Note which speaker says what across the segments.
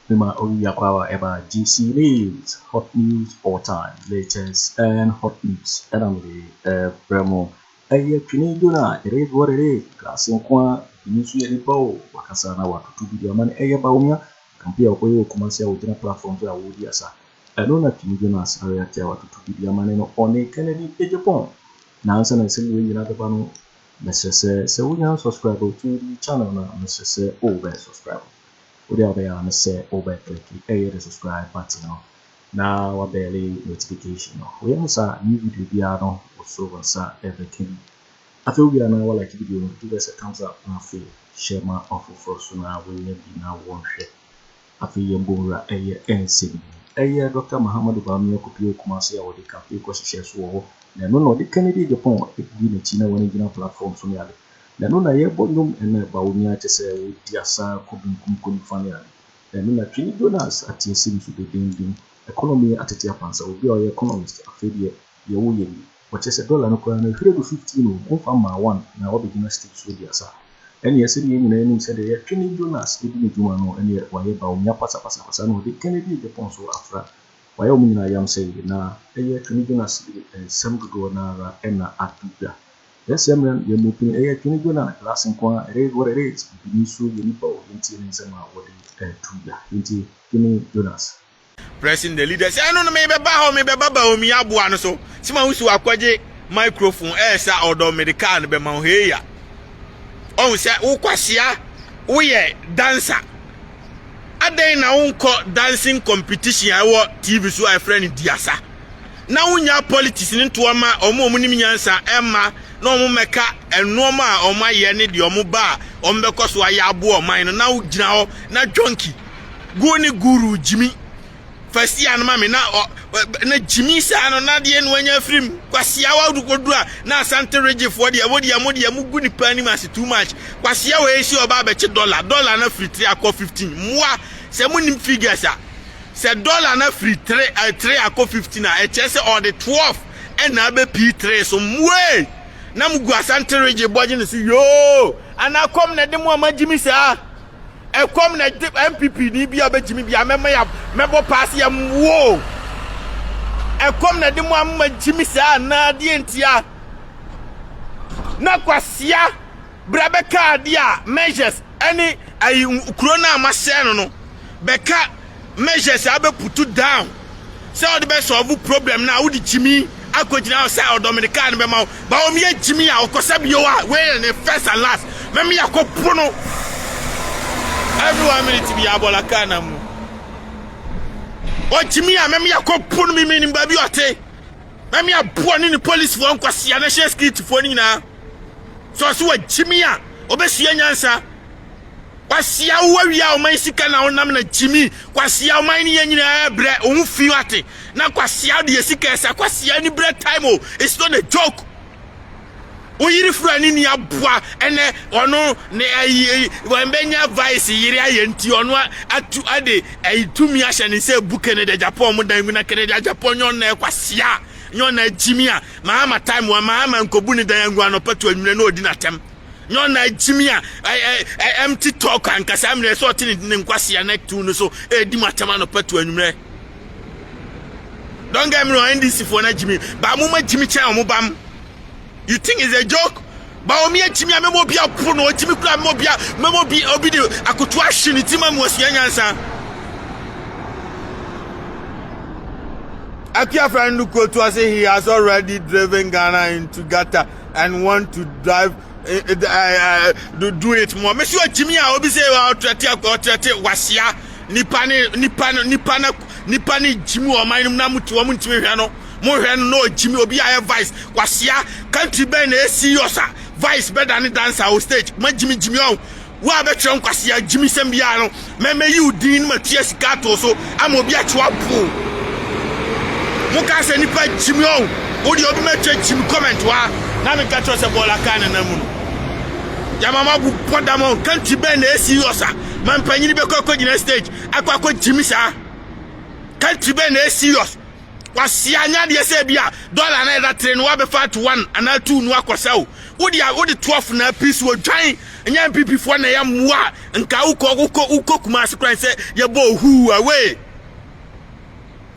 Speaker 1: Mima Oyakwa Eba GC News, hot news all time, latest and hot news. And I'm the Bremo. Trini Juna, it is what it is. Glassing Kwa, Nisu Yelipo, Wakasana, Watu Bidiaman, Baumia, Compare Oyo, Commercial within a platform to Awudiasa. I don't know Trini Juna's area Watu Bidiaman on Kennedy, Japan. Nansen and Silly United Pano, Mr. Say, we now subscribe to the channel now, Mr. Say, subscribe. Whatever say over click the subscribe button now our barely notification we also new video biano so everything I feel we are now like video give us a thumbs up and feel share my offer for so now we will be now one share I feel yambura NC Dr. Muhammad Bamia Kupio Kumasi or the campaign because shares so no the Kennedy Japan in China when you platform so nearly na no na ye bonum ene ba woni a chese diasa kodunkum fania na no na Trini Jonas atiesi bi de dindin economy atete apansa obi o economist afedie ye wo ye ni wo chese dollar no kwa na hwere do 15 no onfa ma 1 na wo begina state so diasa ene ye se ye nyina enim se de ye Trini Jonas ebi ne djuma no ene wa ye ba woni apasa no de Kennedy de ponso afra wa ye o nyina yam se na ye Trini Jonas semdo na ra ena atuga. Yes, I'm moving a Trini Juna, Glassing Kwa, it is what it is. Nisu Yelipo, Inti Nizama, what Inti Trini Jonas.
Speaker 2: Pressing the leaders, I don't know, maybe Baba, me abuano so. Sima usu akwaje microphone, esa or Dominican, be Mauheya. Oh, say, Ukwasia, we dancer. A day now, dancing competition, I want TV so I friend in Diasa. Now, when your politics into a ma or more munimiansa, Emma. No mo meka enoma o ma ye ne de o mo ba o mbeko so ayabu o man na ugina ho na jonki go ne guru jimi fasi an ma me na jimi sa no na de no anya frim kwase awa dukodura na asante regifo de wodi amodi amugu ni pani mas too much kwase awa esi oba be che dollar na free 3 akọ 15 moa se munim figures a se dollar na free 3 akọ 15 a e chese or the 12 and na be p3 so mwe na mugu asante reje boje ne si yo ana kom na de mo amagimi sa e kom na MPP ni bia bagimi bia mema ya mebo pass ya wo e kom na de mo amagimi sa na de entia na kwasia brabeka dia measures any ay corona amashe no beka measures abe put down so the best solve problem na wo di jimi akojina outside Dominican be ma ba o me jimi a okosa bi o a we ne first and last me me yakopo no everyone minute bi abola kana mu o jimi a me yakopo no me ni ba bi ote me abo ni police for nkwase ya na share street for ni na so wa jimi a obesua nyansa kwasia wawia o man sika na onam na jimi kwasia o man ni nyina bre o fi wate na kwasia de sika esa kwasia ni bre time o it's not a joke o yiri frani ni aboa ene ono ne ayi wembenya vice yiri ayenti ono atu ade ayitumi ahye ne se buke ne de Japan mo dan na kene de Japan nyon na kwasia nyon na jimi a ma time wa ma nkobu ni dan ngwa no patu anwure na odi na tem nyon na jimi a empty talk and kasa amre so tini ne nkwase na tu no so di matama no patu anwure. Don't get me wrong, NDC for na jimi ba mo ma jimi cha mo bam. You think it's a joke? Ba o mi jimi a memo bia pro no jimi kura memo bi obi de akoto ahye ni tima mo asia nyansa. Akia friend Nuko to say he has already driven Ghana into gutter and want to drive do it more. Me sure Jimmy a obi say wa otrete wasia nipa ni Jimmy o man na mutu o muntime hwe no mo hwe no Jimmy obi aye vice wasia country ben na serious vice better than dancer on stage ma Jimmy o wa be tren kwasia Jimmy sembia no me you din ma tia sika to so am obi a chwa po muka se nipa Jimmy o odi obi ma twa Jimmy comment wa na me catch us bola kana na mu ya mama bu podamo country ben na serious man panyini be kokko gina stage akwa Jimmy sa country ben na serious wasi anya de se bia dollar na that train wa be fat 1 and 2 no akosa o wodi 12 na piece wo dwan nya MPP fo na ya mwa nka uko Kumasi kran say ye bo hu away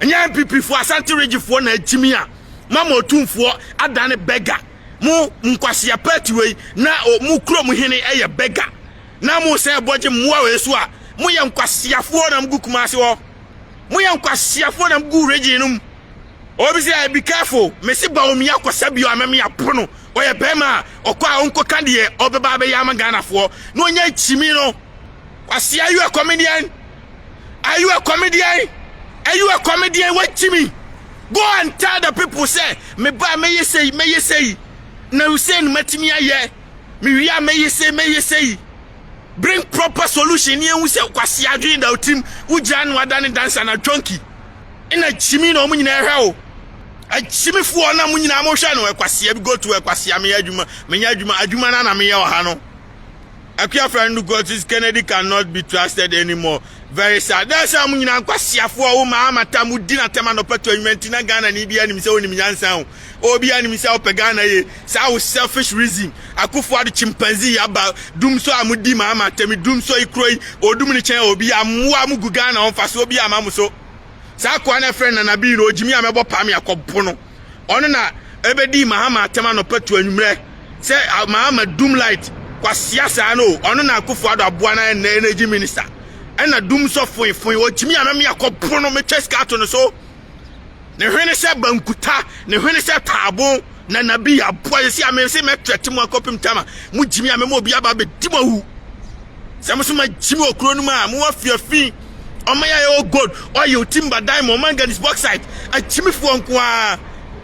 Speaker 2: nya MPP fo Asante Region fo na ajimi a mama otumfo adane beggar mu nkwase ya party we na mu kro mu hene eye beggar na mu say boje mwa we so a mu ye nkwase afo na mgu Kumasi ho mu ye nkwase afo na mgu region num obi say be careful me si ba omi akosa bi o amemi apono oye bema okwa onko kande obeba be yama Ghana fo no nya chimi no kwase are you a comedian are you a comedian what chimi go and tell the people say me ba me say na Hussein matimi aye me wia me say bring proper solution here we say kwase adwin da otim ugya no adane dancer na chonky ina chimi no mu nyina hwe o a chimi fu na mu nyina mo hwa no kwase bi go to kwase me adwuma na me ye oha no Akia friend go to Kennedy cannot be trusted anymore. Very sad. That's how mu nyina kwase afo o ma amata mu di na tema no peto event na Ghana ni bia nim se onim nyansa o obi anim se o pe Ghana ye sa selfish reason akufo ade chimpanzee aba dum so amudi ma amata mi dum so ikroi odum ni chen obi amwa mu gu Ghana on fa so obi amamu so sa kwa na friend na bi no ojimi amebo pam yakopo no ono na ebedi mahama tema no peto anwumre se mahama dum light kwa siasa no ono na akufo ado aboa na energy minister ena dum so fon ojimi amem yakopo no me cheska to no so ne hwene se bankuta ne hwene se taabo na nabi aboa yesi amem se metwete mu akopim tama mu jimi amem obi aba be dimahu se mo so ma jimi okro no ma mu afiafi omaya yo gold oil timber diamond manganese bauxite a jimi fu onko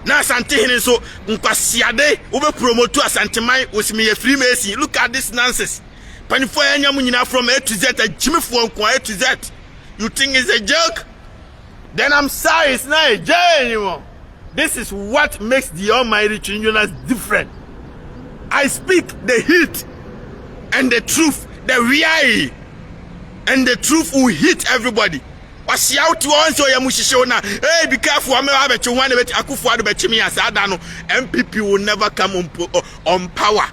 Speaker 2: na Asante hene so nkwasiade wo be promote Asante man osimi ye free mercy. Look at this nonsense panifo anya mu nyina from A to Z a jimi fu onko A to Z. You think it's a joke? Then I'm sorry, it's not a joke anymore. This is what makes the Almighty Trinidadians different. I speak the heat and the truth, the reality, and the truth will hit everybody. Wasi out to onso ya mushishe na hey be careful ame wa beche wan be akufo ado beche mi asada no MPP will never come on power.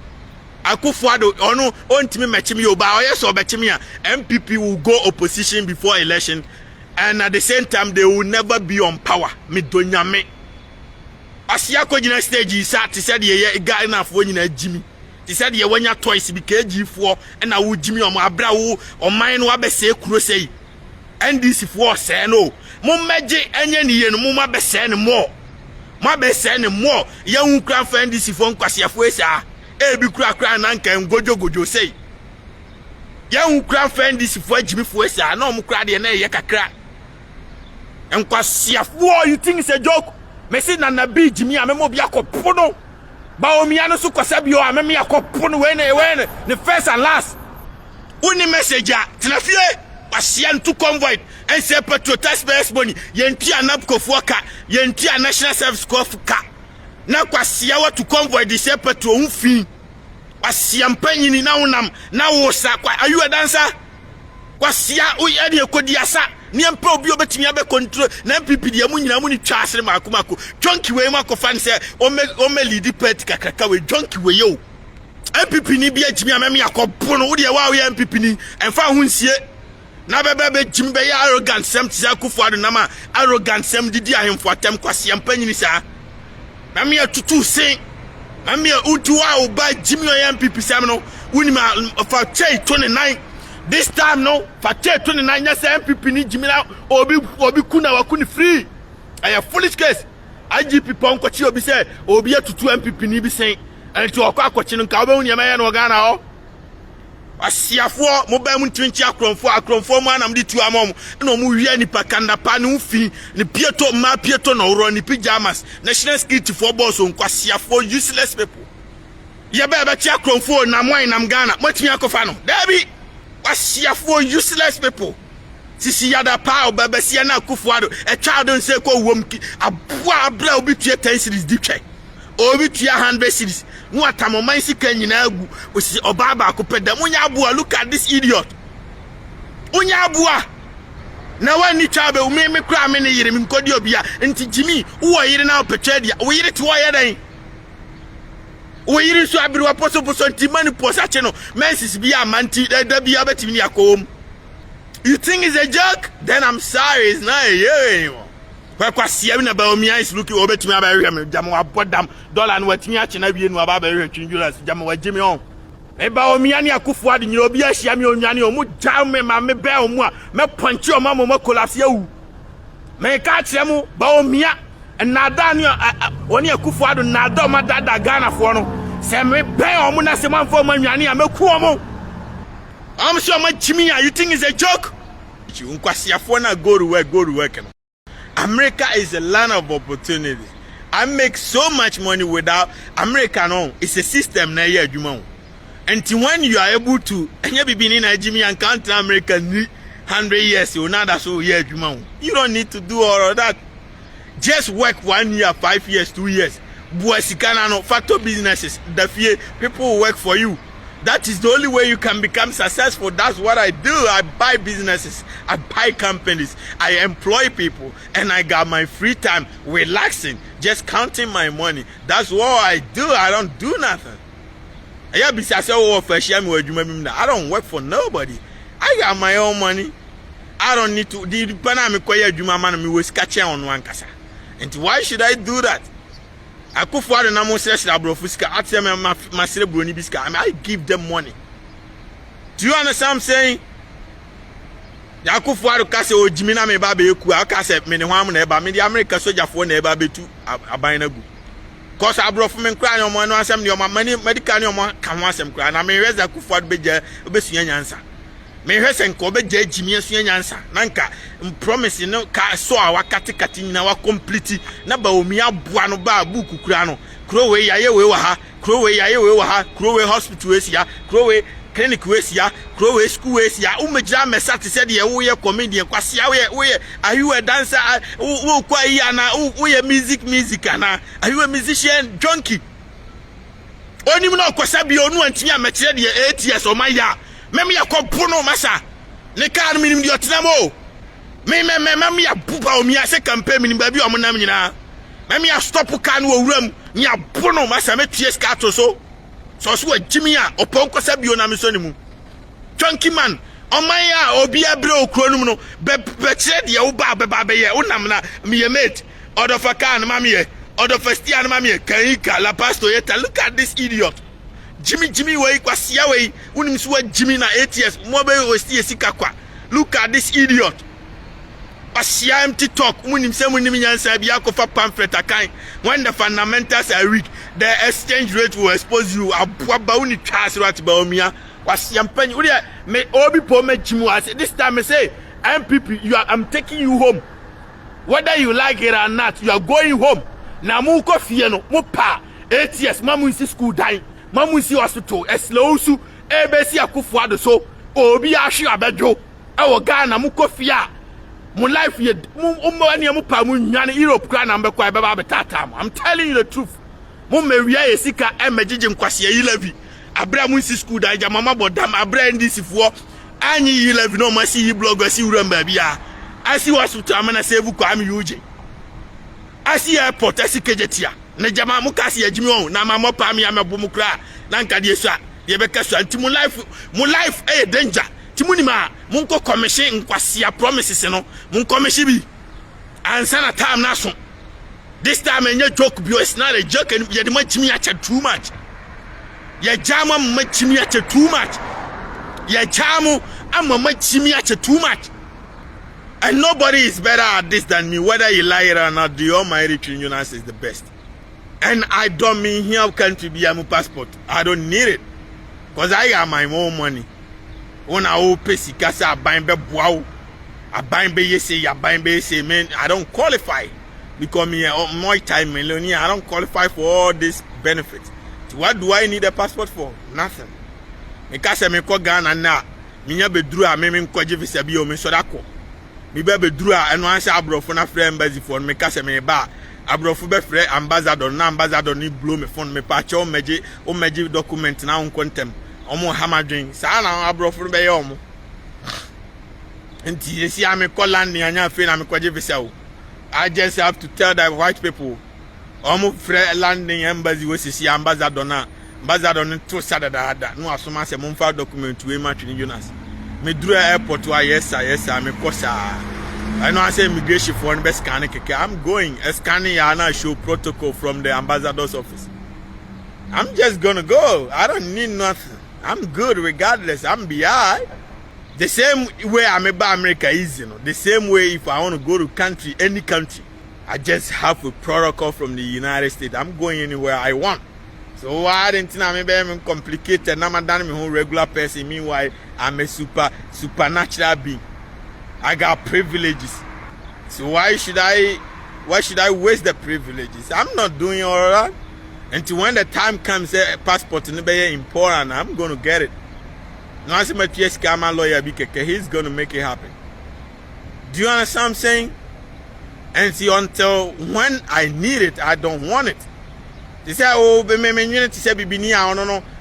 Speaker 2: Akufo ado ono ontimi meche mi oba oye so beche mi MPP will go opposition before election and at the same time they will never be on power. Me donyame asia ko gina stage isa ti said ye Ghana fo nyina jimi ti said ye wanya toys bi keji fo na wo jimi o abra wo o man no abese kuro sei NDC for say no mo meje enye ni ye no mo mabese ne mo ya hu kran fa NDC for nkwase afo esa e bi kura na nka ngojogojo sei ya hu kran fa NDC for jimi fo esa na mo kura de na ye kakra nkwase afo. You think it's a joke? Me say na bi jimi amemo bi akopo no ba omi anu so kwasa bi o amemi akopo no we ne first and last uni message a tenafie Asian to convoy and say petrol taxpayers money yenti anapko foka yenti a national service ka na kwasia wa to convoy the say petrol unfi Asian panyin na unam na wo sa kwa are you a dancer kwasia o ye de kodi asa ne mpa obi obetimi abe control na MPP de amunyina mu ni twa asere makomako jonki we makofa ne say o me lead party kakaka we jonki we yo MPP ni bia jimi amemi akopo no wo de wa wo MPP ni emfa ho nsie na bebe jimbe ya arrogant sem ti akufo ado na ma arrogant sem didi ahemfo atem kwase ampanyini sa na me atutu sen na me utuwa oba jimi o MPP sem no wuni ma fa 29 this time no fa 29 nya se MPP ni jimi na obi kuna wakuni free aya foolish case IGP ponko chi obi se obi atutu MPP ni bi sen enti okwa akochi no ka oba wuni ma ya no Ghana ho asiafo mo ba mu ntwinchi akromfo mu anam di tu amom na mo wi anipa kanda pa ne ufi ne pieto no ro ne pyjamas national security for boss on kwasiafo useless people ye ba chi akromfo na mo nam Ghana mo timi akofa no dabi asiafo useless people sisi yada pa obaba sia na akufo ado e twa do nse ko wom ki aboa abra obi tue 10 series di twa obi tua 100 series no atamoman sika nyina agu osi obaba akopeda munya abua. Look at this idiot unya abua na wani chabe umeme kra me ne yire minkodi obia nti jimi wo yire na opetwa dia wo yire ti wo ye dan O yiri so abiri wa poso nti mani posa che no mensis bi amanti da bi abetimi ni akom. You think it's a joke? Then I'm sorry, it's not a joke anymore. Kwasia na ba omi is looking obetimi abahwe me jam wa bodam dollar no watimi a che na bi enu abahwe twinjulas jam wa jimi on. Me ba omi ani akufo ade nyiro obi ahia me onwane o mu jam me ma me be o mu a me ponche o ma mo collapse yawu. Me ka kire mu ba omi a na da ni oni akufo ade na da o ma da Ghana fo no. Se me be o mu na se manfo ma nwane a me ku o mu. I'm sure my Jimmy, you think it's a joke? Go to work. America is a land of opportunity. I make so much money without America. No, it's a system na here, Juma. And when you are able to, and you be in Jimmy and country America 100 years, you know that's all here, Juma. You don't need to do all of that. Just work 1 year, 5 years, 2 years. Buasikana, factor businesses. The fear people will work for you. That is the only way you can become successful. That's what I do. I buy businesses. I buy companies. I employ people. And I got my free time relaxing, just counting my money. That's what I do. I don't do nothing. I don't work for nobody. I got my own money. I don't need to. And why should I do that? I could for the namo says Labrofuska, my cerebroni bisca. I give them money. Do you understand what I'm saying? I could for the castle or Jimina me baby, I can say many women about me, the American soldier for never be to a buying a good. Cause I brought from and crying on one assembly on my money, medical can want some cry. I may raise a could for the obesity answer. Me hwese nkobe je Jimmy asu nyansa nanka promise no ka so a wakati kati na wa complete na ba omi aboa no ba buku kura no kuro we yaye we wa ha kuro we yaye we wa ha kuro we hospital we sia kuro we clinic we sia kuro we school we sia umejira mesati said ye wo ye comedian kwase we are you a dancer wo kwa yi na wo ye music ana are you a musician junkie oni mu na kwasa bi onu antimi amekire de 8 years o man ya meme ya kompono masa ne kan minim di otenamo me ya buba o mi ase campaign minim ba bi o monam nyina meme ya stop kan wo wuram ni abono masa me tue ska to so Jimmy a opon kosa bi o na me so ni mu chunky man o man ya obi abre okro num no be kire de wo ba be ye unam na me ye mate order for kan ma me ye order for stian ma me ye kan ka la pastor yeta. Look at this idiot. Jimmy way kwasia way unim so Jimmy na 8 years mo be osti esika kwa. Look at this idiot. Kwasia empty talk unim say unim nyansa bia kofa pamphlet akan. When the fundamentals are weak, the exchange rate will expose you ababa uni twas right ba omia. Kwasia mpanyi uri me obi po me Jimmy was this time I say MPP I'm taking you home. Whether you like it or not, you are going home. Na mu ko fie no mu pa 8 years mamu in school dying. Mamu si hospital eslowsu ebesi akufo ado so obi ahwe abejo e Ghana mu kofia mu life ye mu ani mu pa mu nwane Europe kra na mbekwa e beba betata. I'm telling you the truth. Mu mewia yesika emegige nkwase yi levi abra mu si school da ja mama bodam abra ndisi fo anyi yi levi no ma si yi blog asi wuram ba bia asi hospital amana save kwa am uje asi airport asi kejetia na jama mu kasi ya Jimmy on na mama pa mi amabu mu kra na nka de so ye be ka so anti mu life danger ti mu ni ma mu nko commission nkwase promises no mu commission bi ansa na time na so this time enye joke bi it's not a joke and ye de ma Jimmy acha too much ye jama ma Jimmy acha too much ye jamu amma ma Jimmy acha too much. And nobody is better at this than me, whether you like it or not. The Almighty Trinidad is the best. And I don't mean here country be a passport. I don't need it. Because I got my own money. When I will pay Sikasa, I buy be wow. I buy be yesi, I buy be yesi, man. I don't qualify. Because me more time millionaire, I don't qualify for all these benefits. So what do I need a passport for? Nothing. Because I go Ghana now. Me be drew a me ko visa bi o me so da ko. Me be drew a eno ansa abrofo na frɛ embassy for me ka se me ba. Abrofo be frɛ ambassador na ambassador ni blow me phone me pa che o meji document na on contem omo hamadwen sa na abrofo be ye omo enti esi ame Holland ni anya fe na me kwaje visa o. I just have to tell the white people Omo frɛ landing embassy we sisi ambassador na ambassador no to sadada no asoma se momfa document we ma Twini Jonas me duru airport wa yes sir me kosa I know I say immigration for the best scanning keke. I'm going scanning yana show protocol from the ambassador's office. I'm just gonna go. I don't need nothing. I'm good regardless. I'm BI. The same way I'm about America is, the same way if I want to go to country, any country, I just have a protocol from the United States. I'm going anywhere I want. So why didn't I maybe complicated? I'm a regular person. Meanwhile, I'm a supernatural being. I got privileges. So why should I waste the privileges? I'm not doing all that. Until when the time comes, passport is important, I'm going to get it. Now, he's going to make it happen. Do you understand what I'm saying? And see, until when I need it, I don't want it. They say, oh,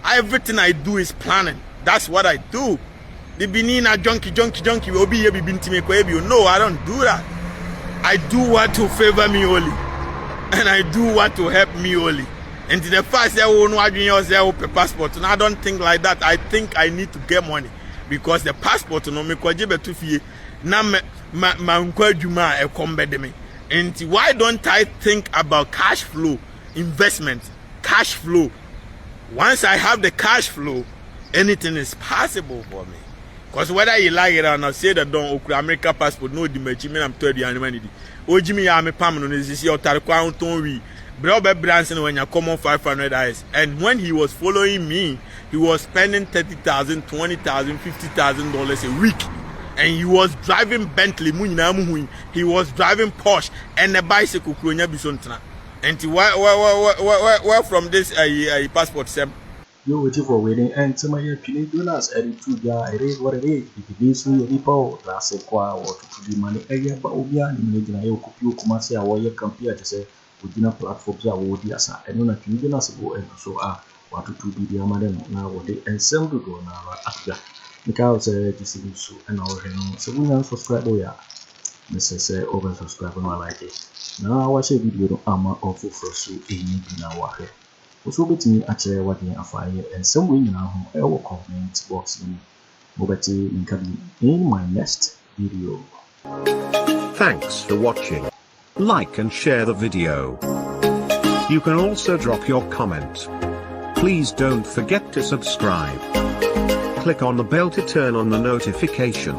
Speaker 2: everything I do is planning. That's what I do. The Benina junkie, will be here, no, I don't do that. I do what to favor me only. And I do what to help me only. And to the first passport, and I don't think like that. I think I need to get money. Because the passport, no me kwajibe tu fie na ma nkwadwuma e kombe me. And why don't I think about cash flow, investment, cash flow? Once I have the cash flow, anything is possible for me. Because whether you like it or not, say that don't America passport, no the me I'm told you and Ojimi ya me pam no is your tarikwa unton we. Brobe Branson when you come on $500. And when he was following me, he was spending $30,000, $20,000, $50,000 a week. And he was driving Bentley, he was driving Porsche and a bicycle. And where from this passport, Sam?
Speaker 1: You're waiting for waiting, and some of your Twini Jonas edit to ya, it is what it is. If it is you, people, that's a qua or to be money area, but Obia, in the Yoku Kumasi, or your compare to say, within platforms are what yes, I know that Twini Jonas go and so are what to be the Amadan now, what they ensemble go now after. Because this is so and our so we are subscribe. Yeah, Mrs. Over subscribe and I like it. Now I watch a video of awful for so any now. So bet me actually what you are and some way now I will comment box in my next video.
Speaker 3: Thanks for watching. Like and share the video. You can also drop your comment. Please don't forget to subscribe. Click on the bell to turn on the notification.